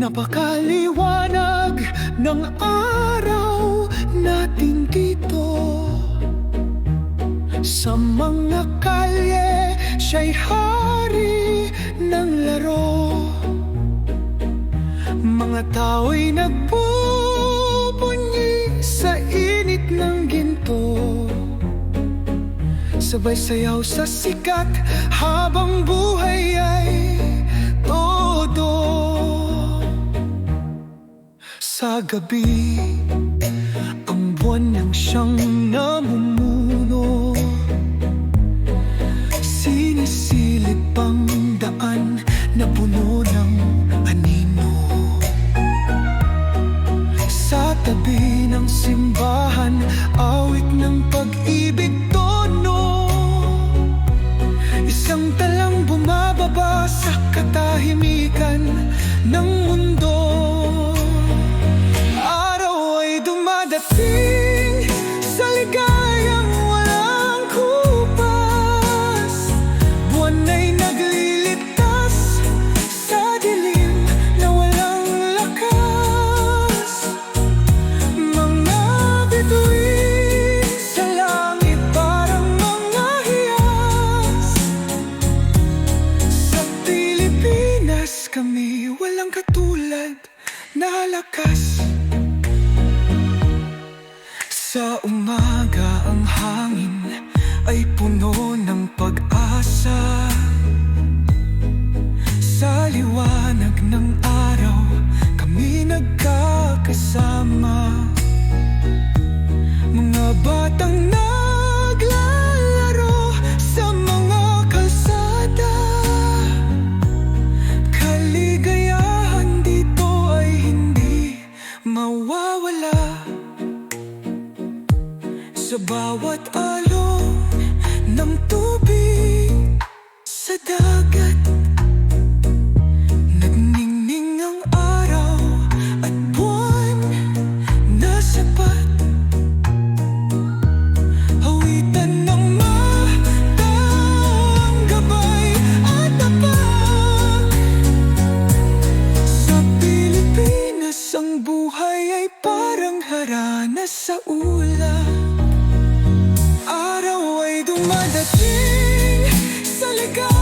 Napakaliwanag ng araw natin dito. Sa mga kalye, siya'y hari ng laro. Mga tao'y nagbubunyi sa init ng ginto. Sabay sayaw sa sikat habang buhay ay todo. Sa gabi, ang buwan nang siyang namumuno. Sinisilip ang daan na puno ng anino. Sa tabi ng simbahan, awit ng pag-ibig tono. Isang talang bumababa sa katahimikan ng mundo. Araw ay dumadating sa ligayang walang kupas. Buwan ay naglilitas sa dilim na walang lakas. Mga bituin sa langit parang mga hiyas. Sa Pilipinas kami walang katulad na lakas. Sa umaga ang hangin ay puno ng pag-asa. Sa liwanag ng araw kami nagkakasama. Mga batang naglalaro sa mga kalsada. Kaligayahan dito ay hindi mawawala. Sa bawat alon ng tubig sa dagat, nagningning ang araw at buwan na sapat. Hawitan ng matang gabay at tapat. Sa Pilipinas ang buhay ay parang harana sa ulan. Araw ay dumadating sa ligaw.